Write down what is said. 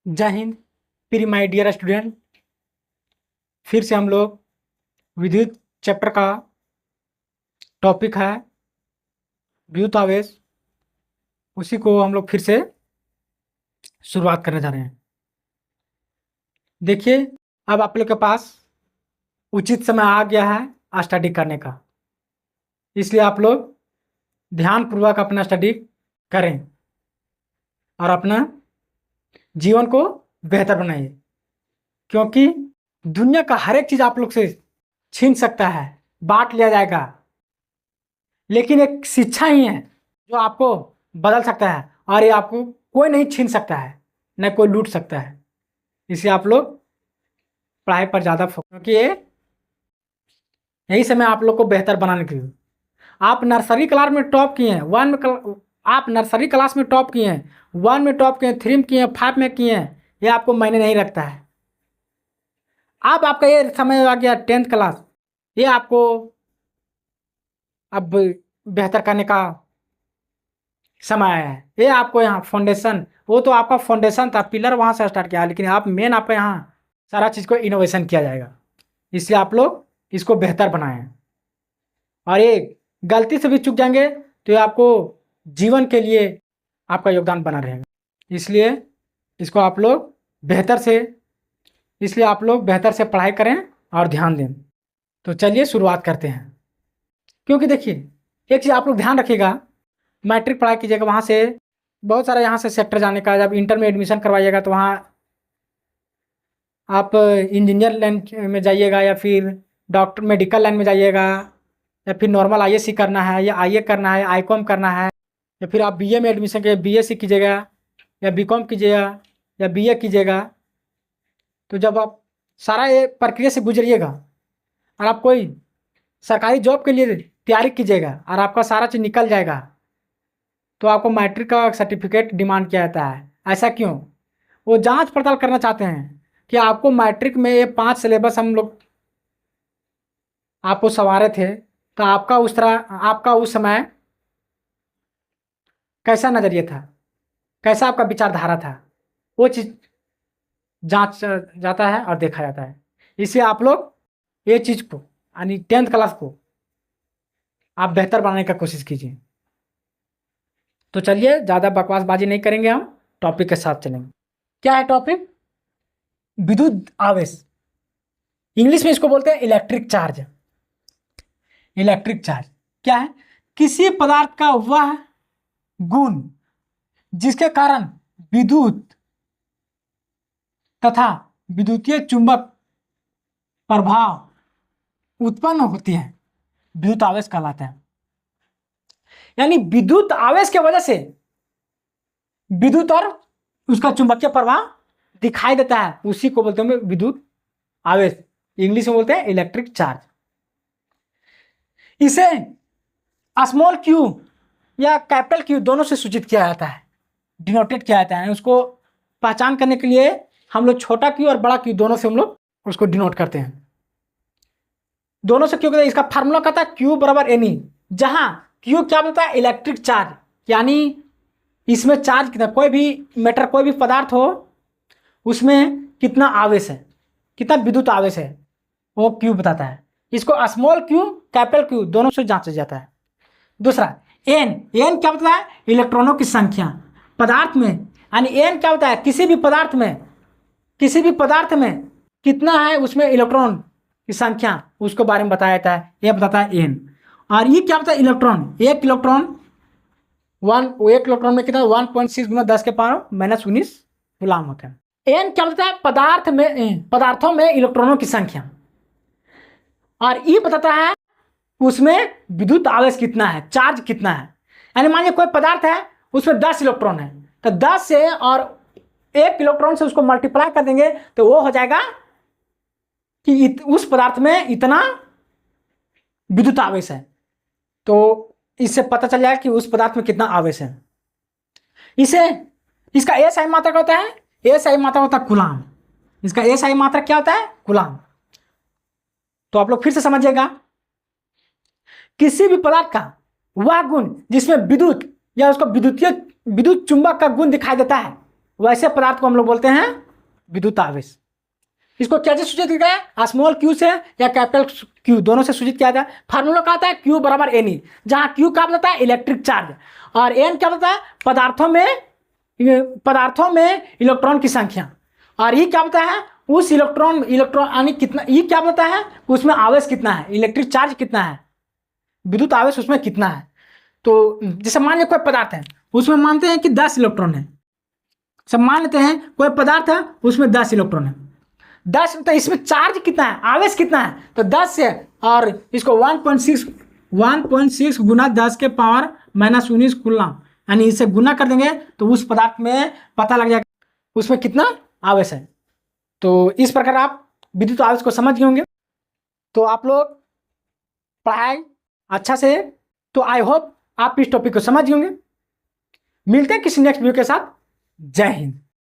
जय हिंद pre my dear student. फिर से हम लोग विद्युत चैप्टर का टॉपिक है विद्युत आवेश, उसी को हम लोग फिर से शुरुआत करने जा रहे हैं। देखिए, अब आप लोग के पास उचित समय आ गया है स्टडी करने का, इसलिए आप लोग ध्यानपूर्वक अपना स्टडी करें और अपना जीवन को बेहतर बनाइए, क्योंकि दुनिया का हर एक चीज़ आप लोग से छीन सकता है, बांट लिया जाएगा, लेकिन एक शिक्षा ही है जो आपको बदल सकता है और ये आपको कोई नहीं छीन सकता है, न कोई लूट सकता है। इसलिए आप लोग पढ़ाई पर ज़्यादा फोकस, क्योंकि यही समय आप लोग को बेहतर बनाने के लिए। आप नर्सरी क्लास में टॉप किए हैं, आप नर्सरी क्लास में टॉप किए हैं, 1 में टॉप किए हैं, 3 में किए हैं, 5 में किए हैं, ये आपको मायने नहीं रखता है। अब आपका ये समय आ गया 10th क्लास, ये आपको अब बेहतर करने का समय आया है। ये आपको यहाँ फाउंडेशन, वो तो आपका फाउंडेशन था, पिलर वहाँ से स्टार्ट किया, लेकिन आप मेन आपका यहाँ सारा चीज़ को इनोवेशन किया जाएगा, इसलिए आप लोग इसको बेहतर बनाएं। और ये गलती से भी चूक जाएंगे तो ये आपको जीवन के लिए आपका योगदान बना रहेगा, इसलिए इसको आप लोग बेहतर से पढ़ाई करें और ध्यान दें। तो चलिए शुरुआत करते हैं। क्योंकि देखिए, एक चीज़ आप लोग ध्यान रखिएगा, मैट्रिक पढ़ाई कीजिएगा, वहाँ से बहुत सारा यहाँ से सेक्टर जाने का। जब इंटर में एडमिशन करवाइएगा तो वहाँ आप इंजीनियर लाइन में जाइएगा, या फिर डॉक्टर मेडिकल लाइन में जाइएगा, या फिर नॉर्मल आईएससी करना है, या आईए करना है, आईकॉम करना है, या फिर आप बीए में एडमिशन कीजिए, बीएससी कीजिएगा, या बीकॉम कीजिएगा, या बीए कीजिएगा। तो जब आप सारा ये प्रक्रिया से गुजरिएगा और आप कोई सरकारी जॉब के लिए तैयारी कीजिएगा और आपका सारा चीज़ निकल जाएगा, तो आपको मैट्रिक का सर्टिफिकेट डिमांड किया जाता है। ऐसा क्यों? वो जांच पड़ताल करना चाहते हैं कि आपको मैट्रिक में ये 5 सिलेबस हम लोग आपको संवारे थे, तो आपका उस समय कैसा नज़रिया था, कैसा आपका विचारधारा था, वो चीज़ जांच जाता है और देखा जाता है। इसलिए आप लोग ये चीज़ को, यानी 10th क्लास को आप बेहतर बनाने का कोशिश कीजिए। तो चलिए, ज़्यादा बकवासबाजी नहीं करेंगे, हम टॉपिक के साथ चलेंगे। क्या है टॉपिक? विद्युत आवेश। इंग्लिश में इसको बोलते हैं इलेक्ट्रिक चार्ज। इलेक्ट्रिक चार्ज क्या है? किसी पदार्थ का वह गुण जिसके कारण विद्युत तथा विद्युतीय चुंबक प्रभाव उत्पन्न होती है, विद्युत आवेश कहलाता है। यानी विद्युत आवेश के वजह से विद्युत और उसका चुंबकीय प्रभाव दिखाई देता है, उसी को बोलते हैं विद्युत आवेश। इंग्लिश में बोलते हैं इलेक्ट्रिक चार्ज। इसे स्मॉल क्यू या कैपिटल क्यू दोनों से सूचित किया जाता है, डिनोटेट किया जाता है। उसको पहचान करने के लिए हम लोग छोटा क्यू और बड़ा क्यू दोनों से हम लोग उसको डिनोट करते हैं। दोनों से क्यों कहते हैं? इसका फार्मूला कहता है क्यू बराबर एन ई, जहां क्यू क्या बोलता है? इलेक्ट्रिक चार्ज, यानी इसमें चार्ज कितना, कोई भी मैटर, कोई भी पदार्थ हो, उसमें कितना आवेश है, कितना विद्युत आवेश है, वो क्यू बताता है। इसको स्मॉल क्यू कैपिटल क्यू दोनों से जांचा जाता है। दूसरा एन, एन क्या होता है? इलेक्ट्रॉनों की संख्या पदार्थ में, यानी एन क्या होता है? किसी भी पदार्थ में कितना है उसमें इलेक्ट्रॉन की संख्या, उसको बारे में बताया जाता है, यह बताता है एन। और ये क्या होता है? इलेक्ट्रॉन, एक इलेक्ट्रॉन में कितना? 1.6 गुना 10 के पावर -19 गुलाम होते हैं। एन क्या होता है? पदार्थों में इलेक्ट्रॉनों की संख्या। और ये बताता है उसमें विद्युत आवेश कितना है, चार्ज कितना है। यानी मान लीजिए कोई पदार्थ है, उसमें 10 इलेक्ट्रॉन है, तो 10 से और 1 इलेक्ट्रॉन से उसको मल्टीप्लाई कर देंगे तो वो हो जाएगा कि उस पदार्थ में इतना विद्युत आवेश है। तो इससे पता चल जाएगा कि उस पदार्थ में कितना आवेश है। इसका एसआई मात्रा क्या होता है? एसआई मात्रा होता है कूलाम। इसका एसआई मात्रा क्या होता है? कूलाम। तो आप लोग फिर से समझिएगा, किसी भी पदार्थ का वह गुण जिसमें विद्युत या उसको विद्युत चुंबक का गुण दिखाई देता है, वैसे पदार्थ को हम लोग बोलते हैं विद्युत आवेश। इसको कैसे सूचित किया है? स्मॉल क्यू से या कैपिटल क्यू दोनों से सूचित किया जाता है। फार्मूला क्या आता है? क्यू बराबर एन ई, जहाँ क्यू क्या बताता है? इलेक्ट्रिक चार्ज, और एन क्या बताता है? पदार्थों में इलेक्ट्रॉन की संख्या, और ई क्या बताता है? उस इलेक्ट्रॉन यानी कितना, ई क्या बताता है? उसमें आवेश कितना है, इलेक्ट्रिक चार्ज कितना है, विद्युत आवेश उसमें कितना है। तो जैसे मान लीजिए कोई पदार्थ है, उसमें मानते हैं कि 10 इलेक्ट्रॉन है। सब मान लेते हैं कोई पदार्थ है उसमें 10 इलेक्ट्रॉन है। 10 तो इसमें चार्ज कितना है, आवेश कितना है? तो 10 से, और इसको 1.6 गुना 10 के पावर -19 कूलम, यानी इसे गुना कर देंगे तो उस पदार्थ में पता लग जाएगा उसमें कितना आवेश है। तो इस प्रकार आप विद्युत आवेश को समझ गए होंगे। तो आप लोग पढ़ाई अच्छा से, तो आई होप आप इस टॉपिक को समझ गए होंगे। मिलते हैं किसी नेक्स्ट वीडियो के साथ। जय हिंद।